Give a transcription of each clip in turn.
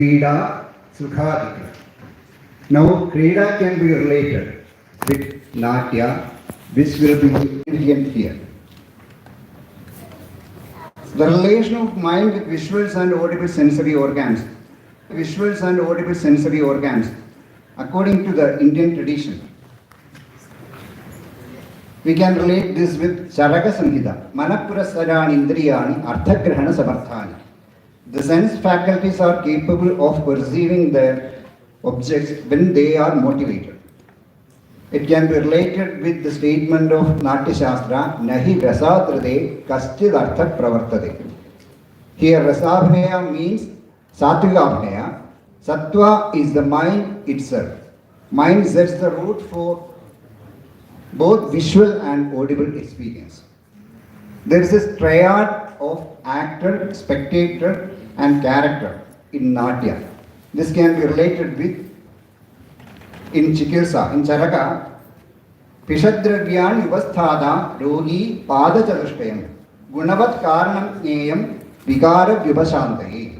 Krida, Sukhadika. Now, Krida can be related with Natya, which will be significant here. The relation of mind with visuals and audible sensory organs. Visuals and audible sensory organs, according to the Indian tradition. We can relate this with Charaka Samhita, Manapurasarani Indriyani, Arthagrahana Samarthani. The sense faculties are capable of perceiving their objects when they are motivated. It can be related with the statement of Natya Shastra, Nahi Rasatrade Kaschid Arthat Pravartade. Here Rasabhaya means Satvika. Sattva is the mind itself. Mind sets the root for both visual and audible experience. There is a triad of actor, spectator, and character in Natya. This can be related with in Chikilsa, in Charaka, Pishadravyan Yuvasthada Rogi Pada Chatushtayam Gunavat Karanam Neyam Vikara Vyupashantaye.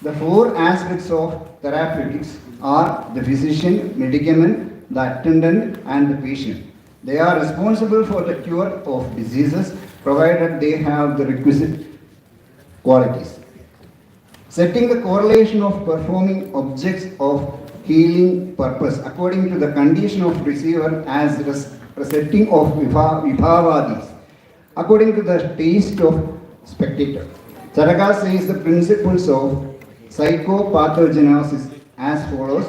The four aspects of therapeutics are the physician, medicament, the attendant, and the patient. They are responsible for the cure of diseases provided they have the requisite qualities. Setting the correlation of performing objects of healing purpose according to the condition of receiver as the setting of vibhavadis according to the taste of spectator. Charaka says the principles of psychopathogenesis as follows: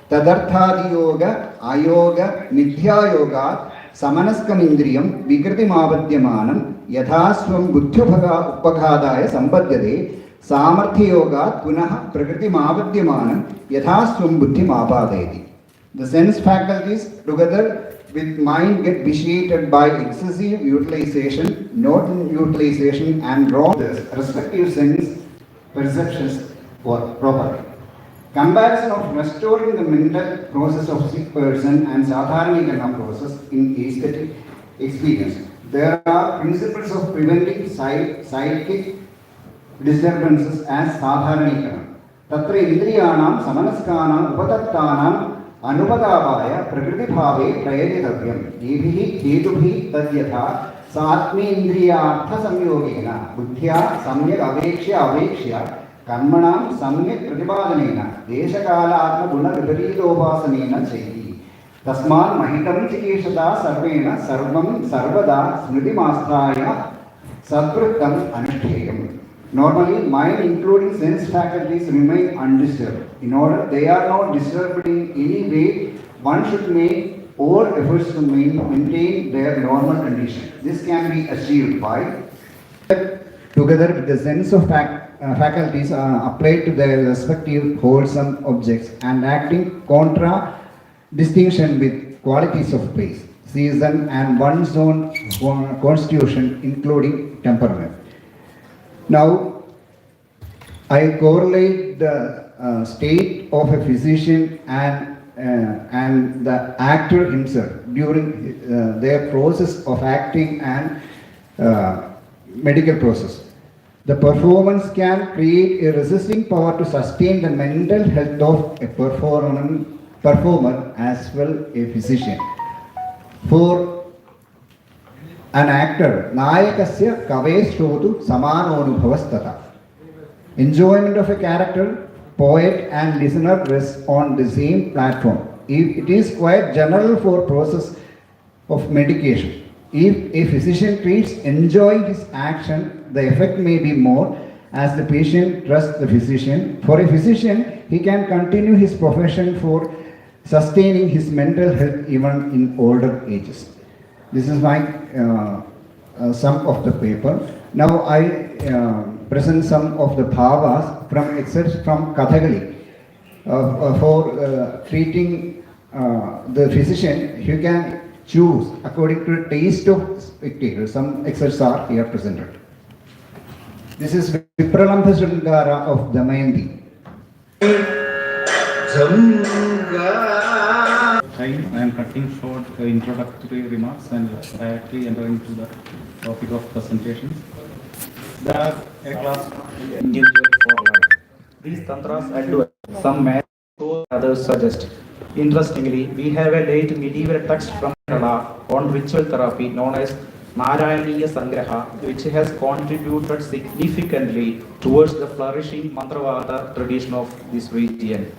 Tadarthadi yoga, ayoga, nithya yoga, samanaskam indriyam, vikriti mavadyamanam, yathasvam buddhyubhaga upaghadaya sambadhyade, samarthya yoga, punah prakriti mavadyamanam, yathasvam buddhim apadayati. The sense faculties together with mind get vitiated by excessive utilization, non-utilization, and wrong respective sense perceptions for proper. Comparison of restoring the mental process of sick person and sadharanikarana process in aesthetic experience. There are principles of preventing psychic disturbances as sadharanikarana. Tatra indriyanam samanaskanam upatattanam anupadavaya prakriti bhave prayatitavyam. Devhi ketubhi tadyatha satmi indriyartha samyogena buddhya samyak avekshya कर्मणां सम्यक् प्रतिपादनेन देशकालात्म गुण विपरीतोपासनेन चैति तस्मात् महितं चिकीर्षता सर्वेण सर्वं सर्वदा स्मृतिमास्थाय सद्वृत्तम् अनुष्ठेयम्. Normally, mind including sense faculties remain undisturbed. In order they are not disturbed in any way, one should make all efforts to maintain their normal condition. This can be achieved by together with the sense of faculties applied to their respective wholesome objects and acting contra distinction with qualities of place, season, and one's own constitution, including temperament. Now, I correlate the state of a physician and the actor himself during their process of acting and medical process. The performance can create a resisting power to sustain the mental health of a performer as well a physician. For an actor, nayakasya kave shrotu samanonubhavastata. Enjoyment of a character, poet and listener rests on the same platform. It is quite general for process of medication. If a physician treats enjoying his action, the effect may be more as the patient trusts the physician. For a physician, he can continue his profession for sustaining his mental health even in older ages. This is my sum of the paper. Now I present some of the bhavas from excerpts from Kathakali. For treating the physician, you can choose according to the taste of spectator. Some excerpts are here presented. This is Vipralambha Sringara of Damayanti. I am cutting short introductory remarks and directly entering to the topic of presentation. There are a class individual for life. These tantras add to Some may so others suggest. Interestingly, we have a late medieval text from Kerala on ritual therapy known as Narayaniya Sangraha, which has contributed significantly towards the flourishing Mantravada tradition of this region.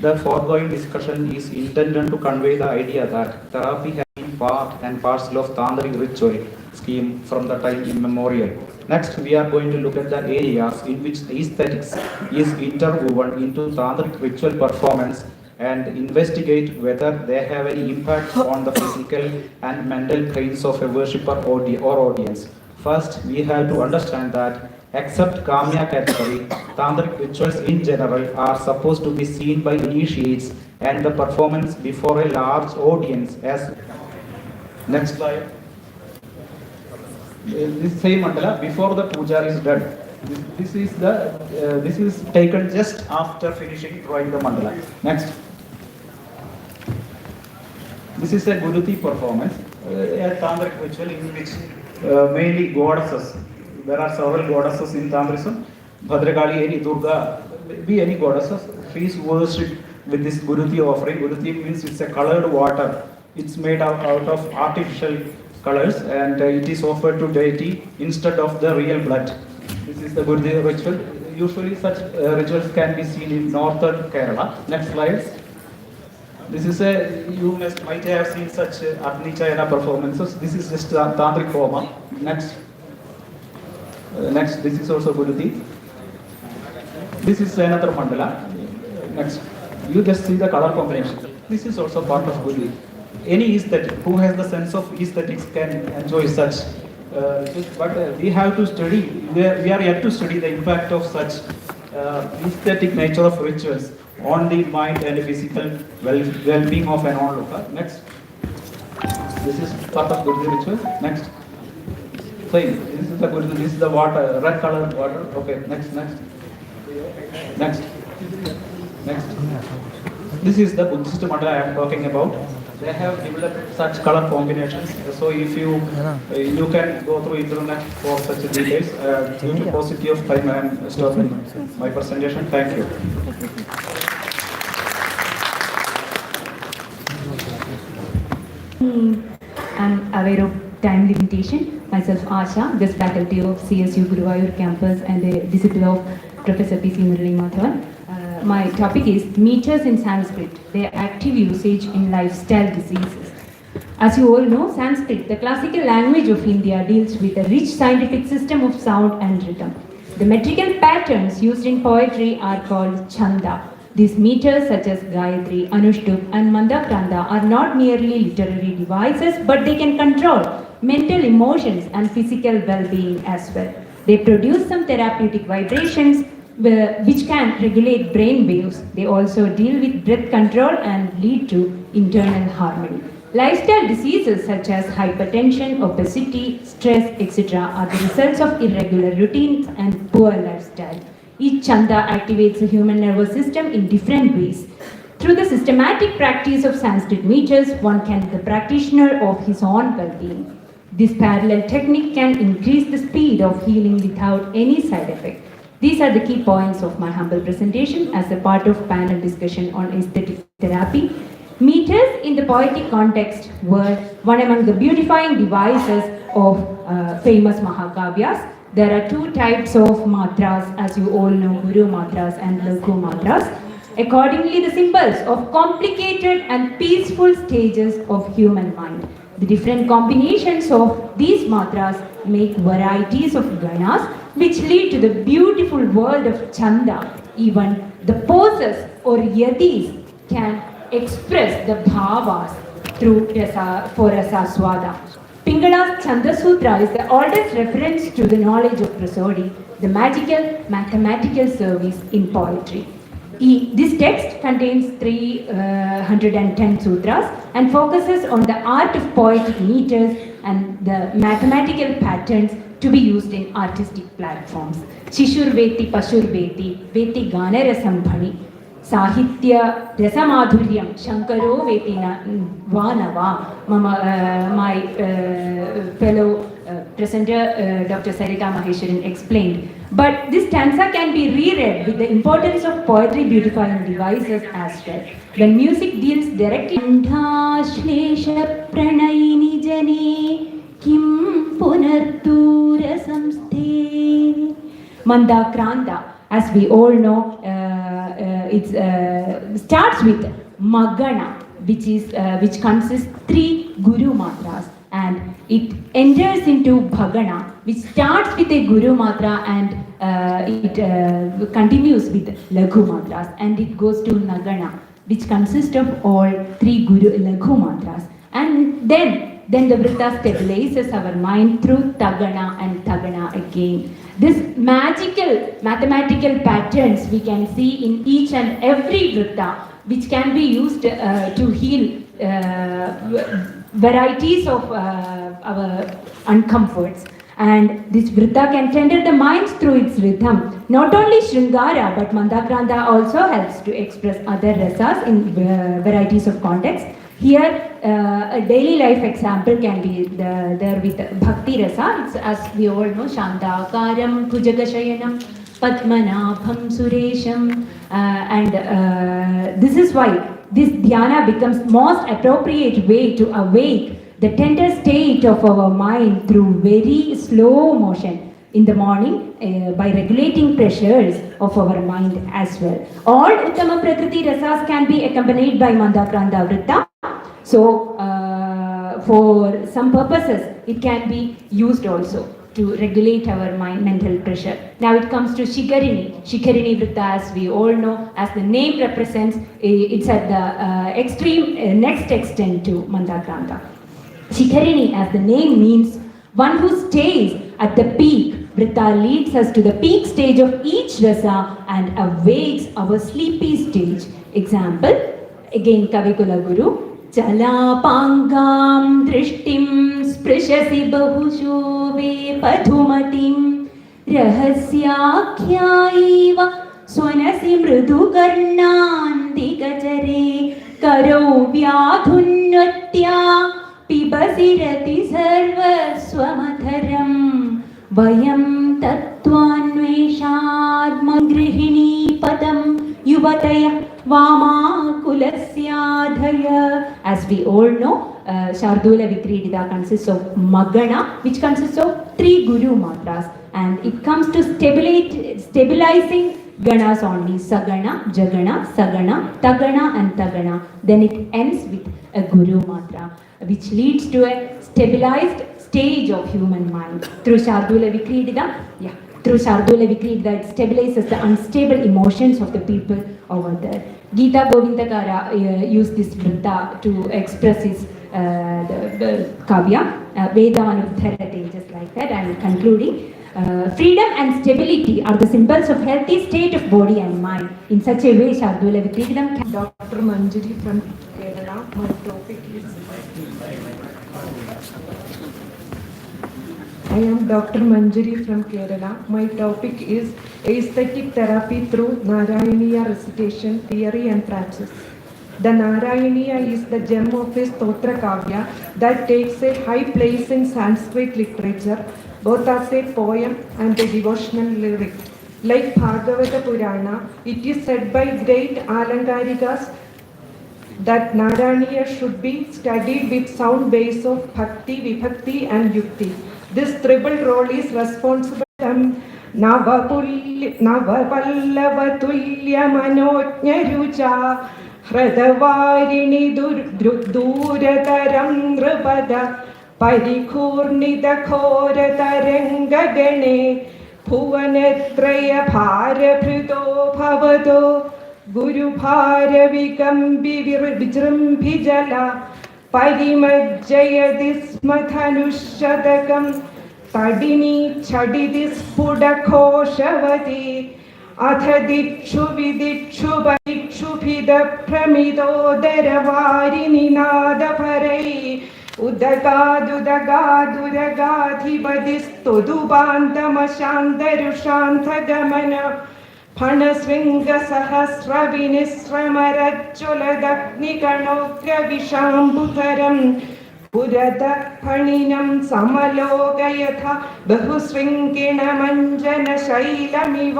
The foregoing discussion is intended to convey the idea that therapy has been part and parcel of tantric ritual scheme from the time immemorial. Next, we are going to look at the areas in which aesthetics is interwoven into tantric ritual performance and investigate whether they have any impact on the physical and mental planes of a worshipper or audience. First, we have to understand that except Kamya category, tantric rituals in general are supposed to be seen by initiates and the performance before a large audience as next slide. This same mandala before the puja is done. This is taken just after finishing drawing the mandala. Next. This is a Guruti performance, a tantric ritual in which mainly goddesses. There are several goddesses in Tantrism. Bhadrakali, any Durga, be any goddesses. She is worshipped with this Guruti offering. Guruti means it's a colored water. It's made out of artificial colors and it is offered to deity instead of the real blood. This is the Guruti ritual. Usually such rituals can be seen in northern Kerala. Next slide. This is might have seen such Agni Chayana performances. This is just Tantric Homa. Next. Next, this is also Guruti. This is another mandala. Next. You just see the color combination. This is also part of Guruti. Any aesthetic who has the sense of aesthetics can enjoy such. But we have to study, we are yet to study the impact of such aesthetic nature of rituals on the mind and physical well-being of an onlooker. Next. This is part of Guruti ritual. Next. Same. This is the Guruti. This is the water, red colored water. Okay. Next. Next. This is the Buddhist mandala I am talking about. They have developed such color combinations. So if you can go through internet for such details. Due to paucity of time, I am stopping my presentation. Thank you. I'm aware of time limitation. Myself Asha, guest faculty of CSU Guruvayur campus and a disciple of Professor P.C. Murali Madhavan. My topic is meters in Sanskrit, their active usage in lifestyle diseases. As you all know, Sanskrit, the classical language of India, deals with a rich scientific system of sound and rhythm. The metrical patterns used in poetry are called chanda. These meters such as Gayatri, Anushtup and Mandakranta are not merely literary devices, but they can control mental emotions and physical well-being as well. They produce some therapeutic vibrations which can regulate brain waves. They also deal with breath control and lead to internal harmony. Lifestyle diseases such as hypertension, obesity, stress, etc. are the results of irregular routines and poor lifestyle. Each chanda activates the human nervous system in different ways. Through the systematic practice of Sanskrit meters, one can be the practitioner of his own well-being. This parallel technique can increase the speed of healing without any side effect. These are the key points of my humble presentation as a part of panel discussion on aesthetic therapy. Meters in the poetic context were one among the beautifying devices of famous Mahakavyas. There are two types of matras, as you all know, Guru matras and Laku matras. Accordingly, the symbols of complicated and peaceful stages of human mind. The different combinations of these matras make varieties of ganas, which lead to the beautiful world of chanda. Even the poses or yadis can express the bhavas through for rasaswada. Pingala's Chanda Sutra is the oldest reference to the knowledge of prosody, the magical mathematical service in poetry. This text contains 310 sutras and focuses on the art of poetic meters and the mathematical patterns to be used in artistic platforms. Shishur Veti Pashur Veti, Veti Gana Rasambhani, Sahitya Rasamadhuryam, Shankaro Veti Vanava, my fellow presenter Dr. Sarita Maheshwaran explained. But this stanza can be reread with the importance of poetry beautifying devices as well. When music deals directly Andhashlesha pranayini jane kim punardura samsthe Mandakranta, as we all know, it starts with Magana, which consists 3 Guru Matras, and it enters into Bhagana, which starts with a Guru Matra and it continues with Laghu Matras, and it goes to Nagana, which consists of all 3 Guru Laghu Matras. And then the Vritta stabilizes our mind through Tagana and Tagana again. This magical mathematical patterns we can see in each and every Vritta, which can be used to heal varieties of our uncomforts. And this Vritta can tender the minds through its rhythm. Not only Shringara, but Mandakranta also helps to express other rasas in varieties of context. Here, a daily life example can be there with Bhakti Rasa. It's, as we all know, Shantakaram Kujagashayanam Padmanabham Suresham. And this is why this dhyana becomes most appropriate way to awake the tender state of our mind through very slow motion in the morning by regulating pressures of our mind as well. All Uttama Prakriti Rasas can be accompanied by Mandakranta Vritta. So, for some purposes, it can be used also to regulate our mind, mental pressure. Now it comes to Shikarini. Shikarini Vritta, as we all know, as the name represents, it's at the extreme next extent to Mandakranta. Shikarini, as the name means, one who stays at the peak. Vritta leads us to the peak stage of each rasa and awakes our sleepy stage. Example, again Kavikula Guru. Chalapangam drishtim sprishasi bahushobe padhumatim rahasyakhyaiva swanasi mrudukarnandikachare karovyadhunnatya pibasi rati sarvaswamatharam vayam tattvanveshadmagrihini padam yuvataya Vamakulasyaadhaya. As we all know, Shardula Vikridita consists of Magana, which consists of 3 Guru Matras, and it comes to stabilizing Ganas only: Sagana, Jagana, Sagana, Tagana, and Tagana. Then it ends with a Guru Matra, which leads to a stabilized stage of human mind. Through Shardula Vikridita, through Shardula Vikridita, it stabilizes the unstable emotions of the people over there. Gita Govindakara used this Vritta to express his the Kavya, Vedanuddharate, just like that. I am concluding. Freedom and stability are the symbols of healthy state of body and mind. In such a way, Shardula Vikridam can... Dr. Manjari from Kerala. My topic is... I am Dr. Manjari from Kerala. My topic is aesthetic therapy through Narayaniya recitation, theory and practice. The Narayaniya is the gem of his Stotra Kavya that takes a high place in Sanskrit literature, both as a poem and a devotional lyric. Like Bhagavata Purana, it is said by great Alankarikas that Narayaniya should be studied with sound base of Bhakti, Vibhakti and Yukti. This triple role is responsible Navapallavatullya manojña rucha Hradawarini durataram nrupada Parikhurnita khora tarangagane Bhuvanetraya bharabhruto bhavado Guru bhara vikambi vijrumbhijala Parimajjayati smathanushadakam Tadini chadidi spudakoshavati Atha dikshu vidikshu badikshu bhida pramidodharavarini nadaparai Udagadudagaduragathibadistudubandhamashantarushantagamana Phanasvinga sahasra vinisramarajjuladagnikanokra vishambutaram पुरतः फणिनं समलोकयथा बहुशृङ्गिणमञ्जनशैलमिव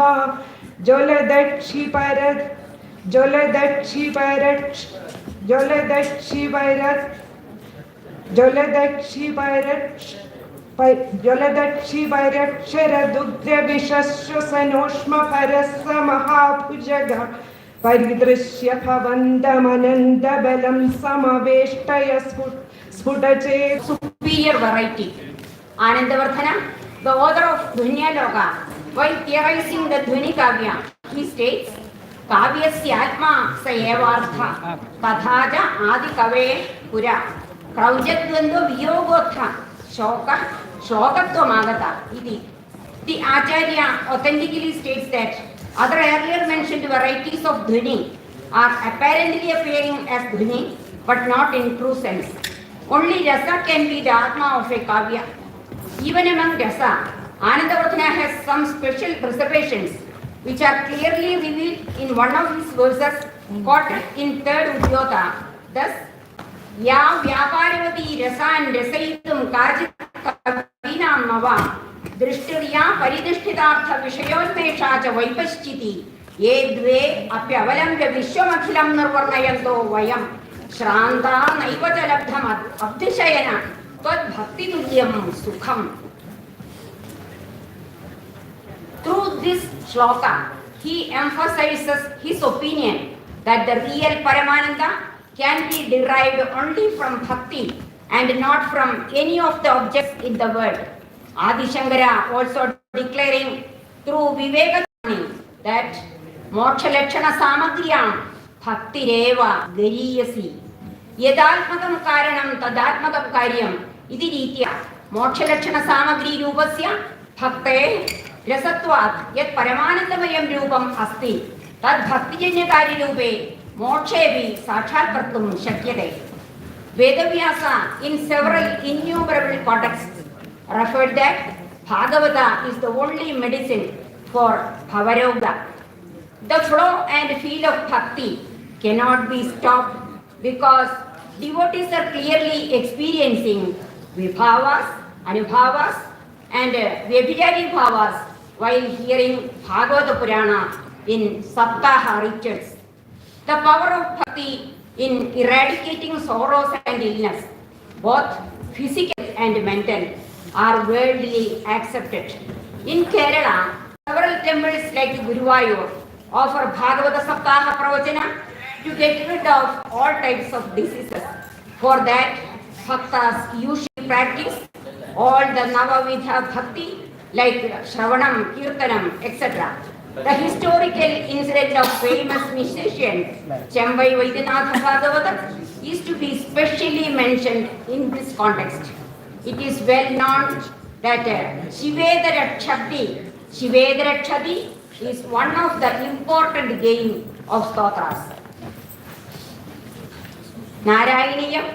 ज्वलदक्षिपरक्षरदुग्धविश्वसनोष्मपरस्य महाभुजग परिदृश्य भवन्तमनन्तबलं समवेष्टय स्फुटचे superior variety. Anandavardhana, the author of Dhunya Loka, while theorizing the Dhuni Kavya, he states, Kavyasya Atma Sayevartha, Tathaja Adi Kave Pura, Kraujadvando Vyogotha, Shoka, Shokatwamagata, Iti. The Acharya authentically states that other earlier mentioned varieties of Dhuni are apparently appearing as Dhuni, but not in true sense. Only Rasa can be the Atma of a Kavya. Even among Rasa, Anandavardhana has some special reservations which are clearly revealed in one of his verses quoted in 3rd Udyota. Thus, Ya Vyaparavati Rasan Rasaitum Kajit Kavinam Mava Drishtirya Paridishtitartha Vishayonmesha Cha Vaipaschiti Ye Dve Apyavalamya Vishwamakhilam Nirvarnayanto Vayam Shranta Naivajalabdham Abdishayana Tvad Bhakti Tulyam Sukham. Through this shloka, he emphasizes his opinion that the real Paramananda can be derived only from Bhakti and not from any of the objects in the world. Adi Shankara also declaring through Vivekadani that Moksha Lakshana Samagriyam Bhakti Reva Gariyasi Yadalmakam Karanam Tadatmakam Karyam Iti Ritya Moksha Lakshana Samagri Rupasya Bhakte Rasatvat Yat Paramanandamayam Rupam Asti Tad Bhaktijanya Kari Rupe Mokshevi Sakshar Kartum Shakyate. Vedavyasa in several innumerable contexts referred that Bhagavata is the only medicine for Bhavaroga. The flow and feel of Bhakti cannot be stopped because devotees are clearly experiencing Vibhavas, Anubhavas and Vyabhijari Bhavas while hearing Bhagavata Purana in Saptaha rituals. The power of Bhakti in eradicating sorrows and illness, both physical and mental, are widely accepted. In Kerala, several temples like Guruvayur offer Bhagavata Saptaha Pravachana to get rid of all types of diseases. For that, Bhaktas usually practice all the Navavidha Bhakti like Shravanam, Kirtanam, etc. The historical incident of famous musician Chambai Vaidyanatha Bhagavatam is to be specially mentioned in this context. It is well known that Shivedara Chhadi is one of the important game of stotras. Narayaniyam,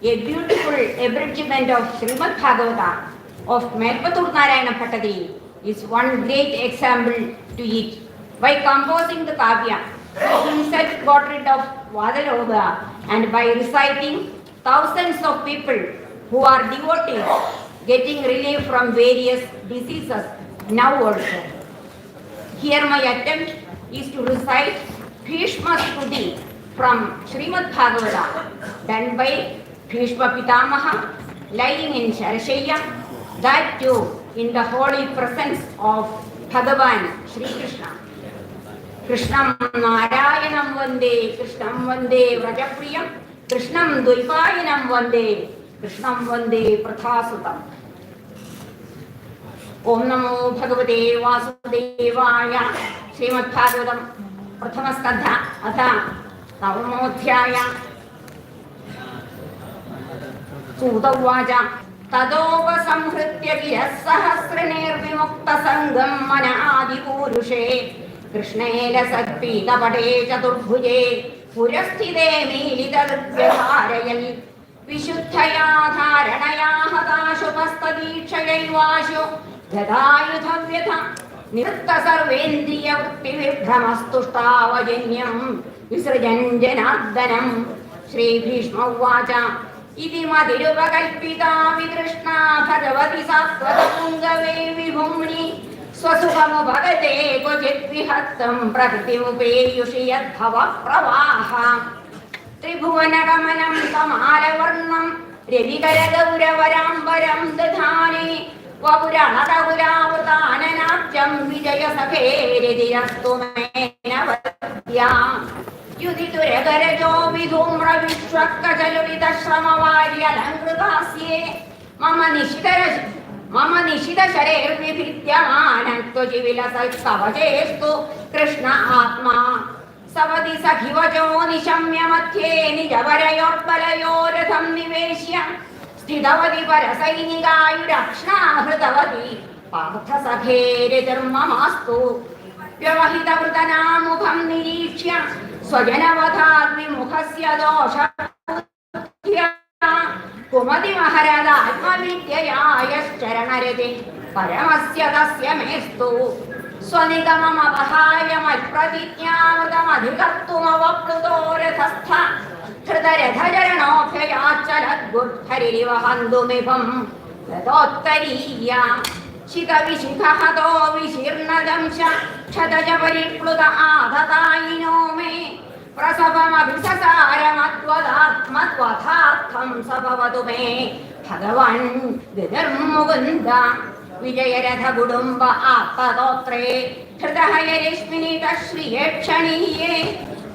a beautiful abridgment of Srimad Bhagavata of Melpatur Narayana Bhattadi, is one great example to it. By composing the Kavya, he himself got rid of Vadaloga, and by reciting, thousands of people who are devotees getting relief from various diseases now also. Here my attempt is to recite Bhishma Stuti from Srimad Bhagavata, done by Bhishma Pitamaha, lying in Sharashaya, that too in the holy presence of Bhagavan Shri Krishna. Krishnam Narayanam Vande, Krishnam Vande Vrajapriyam, Krishnam Dvaipayanam Vande, Krishnam Vande Prathasutam. Om Namo Bhagavate Vasudevaya. Srimad Bhagavatam Prathama Skandha Atha Navamodhyaya. Sudavaja Tadopasamhritya Virasahasranirvimukta Sangam Mana Adi Purushe Krishnela Satpita Pade Chaturbhuje Purasthide Milita Vyadharayal Vishuddhaya Dharanaya Hadashupastadikshayayvashu Yadayuthavyatha Nirta Sarvendriya Vrutti Vibhramastuštavajanyam Visrajanjanaddanam Shri Bhishma Uvacha इति मतिरुपकल्पिता वितृष्णा भगवति सात्वतपुङ्गवे विभुम्नि स्वसुखमुपगते क्वचित् विहत्तं प्रकृतिमुपेयुषि यद्भवप्रवाह त्रिभुवनगमनं कमालवर्णं रविकरगौरवराम्बरं दधाने वपुरणतपुरावृताननाब्जं विजयसखेरिधिरस्तु मे नवद्या युधितुरगरजो विधूम्रविश्वक्कचलुलितश्रमवार्यलङ्कृतास्ये मम निशितशरैर्विभिद्यमानं त्वजिविलसत्कवचेस्तु कृष्ण आत्मा सवति सखिवचो निशम्य मध्ये निजवरयोर्बलयोरथं निवेश्य स्थितवति परसैनिकायुरक्ष्णाहृतवती पार्थसखेरितिर्ममास्तु व्यवहितवृतनामुखं निरीक्ष्य स्वजनवधाद्विमुखस्य दोषबुद्ध्या कुमतिमहरदात्मविद्यया यश्चरणरति परमस्य तस्य मेस्तु स्वनिगममवहाय मत्प्रतिज्ञामृतमधिकर्तुमवप्लुतो रथस्थ धृतरथचरणोऽभ्ययाच्चलद्गुद्धरिवहन्तुमिभं रथोत्तरीया शिखविशिखहतो विशीर्णदंश क्षतज परिप्लुत आधतायिनो मे प्रसवमभिससारमत्वथार्थं स भवतु मे भगवन् विनिर्मुकुन्द विजयरथ कुटुम्ब आत्ततोत्रे हृदहयरिश्मिनितश्रिये क्षणीये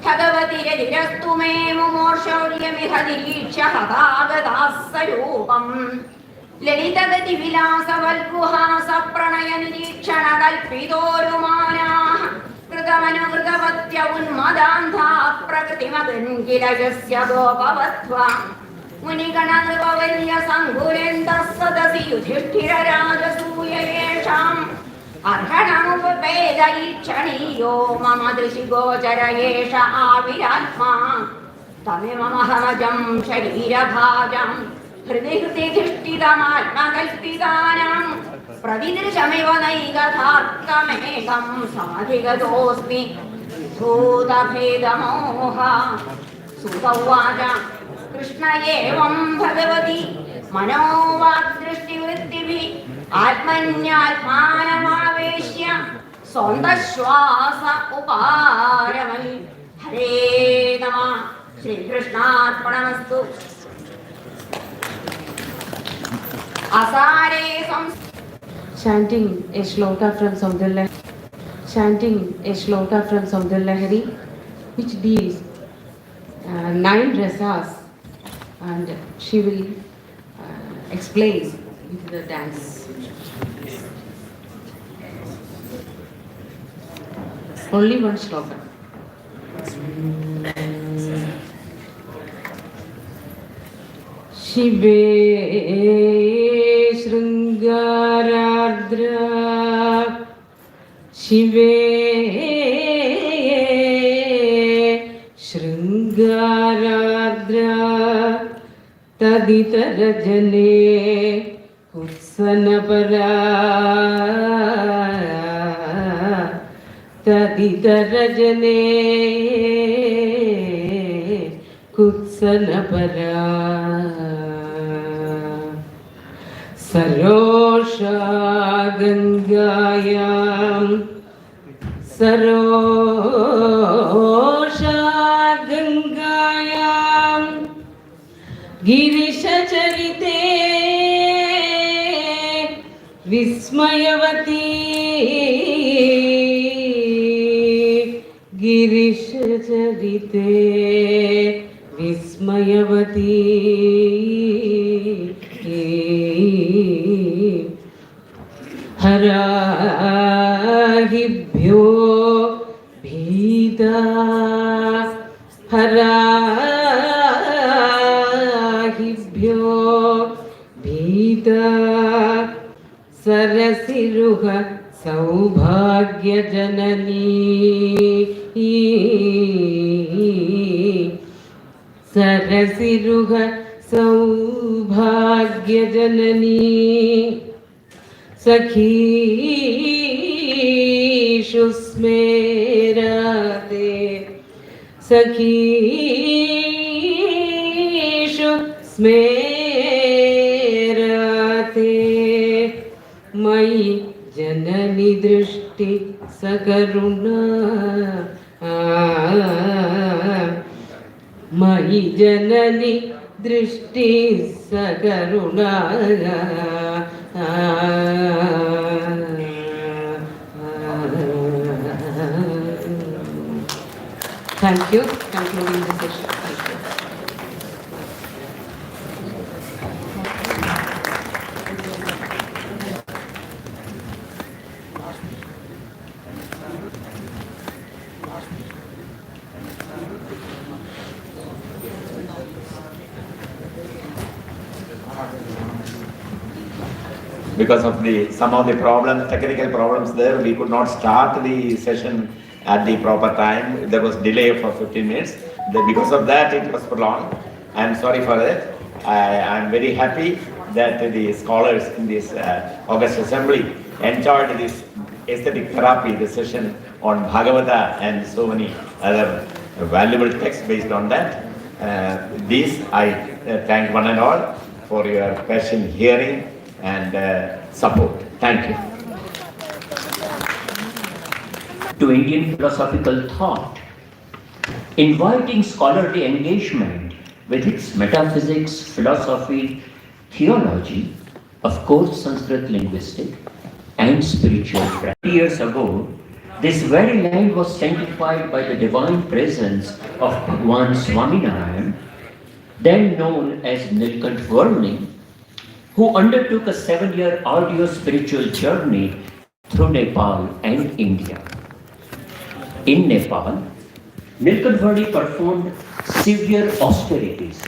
भगवति रतिरस्तु मे मुमूर्षौर्यमिह निरीक्ष्य हतागताः सरूपम् ललितगतिविलासवल्गुहास प्रणय निरीक्षण कल्पितोरुमानाः कृतमनुकृतवत्य उन्मदान्धाः प्रकृतिमगन्किलजस्य गोपवत्वा मुनिगणनृपवर्यसङ्कुलेन्दः सदसि युधिष्ठिरराजसूय येषाम् अर्हणमुपपेद ईक्षणीयो मम दृशि गोचर एष आविरात्मा तमिममहमजं शरीरभाजम् हृदि धिष्ठितमात्मकल्पितानां प्रविदृशमिव नैकथार्थमेकं समधिगतोऽस्मि भूतभेदमोह सुत उवाच कृष्ण एवं भगवति मनोवाक्दृष्टिवृत्तिभिः आत्मन्यात्मानमावेश्य स्वन्तश्वास उपारमन् हरे नमः श्रीकृष्णार्पणमस्तु असारे Chanting a shloka from Saudar-Lahari, which deals 9 rasas, and she will explain into the dance. Only one shloka. शिवे शृङ्गारार्द्रा शिवे शृङ्गारार्द्रा तदितरजने कुत्सनपरा तदितरजने कुत्सनपरा सरोषा गङ्गायां गिरिशचरिते विस्मयवती गिरिशचरिते विस्मयवती हराहिभ्यो भीता हराहिभ्यो भीता सरसिरुह सौभाग्यजननी सरसिरुह सौभाग्यजननी सखीषु स्मेरते सखीषु स्मेरते मयि जननि दृष्टि सकरुणा मयि जननि दृष्टि सकरुणा Thank you. Concluding the session. Thank you. Because of some of the problems, technical problems there, we could not start the session at the proper time. There was delay for 15 minutes. Because of that, it was prolonged. I am sorry for that. I am very happy that the scholars in this August Assembly enjoyed this aesthetic therapy, the session on Bhagavata and so many other valuable texts based on that. I thank one and all for your patient hearing and support. Thank you. To Indian philosophical thought, inviting scholarly engagement with its metaphysics, philosophy, theology, of course Sanskrit linguistic, and spiritual practice. Years ago, this very land was sanctified by the divine presence of Bhagwan Swaminarayan, then known as Nilkant Varni, who undertook a 7-year arduous spiritual journey through Nepal and India. In Nepal, Nilkant Varni performed severe austerities.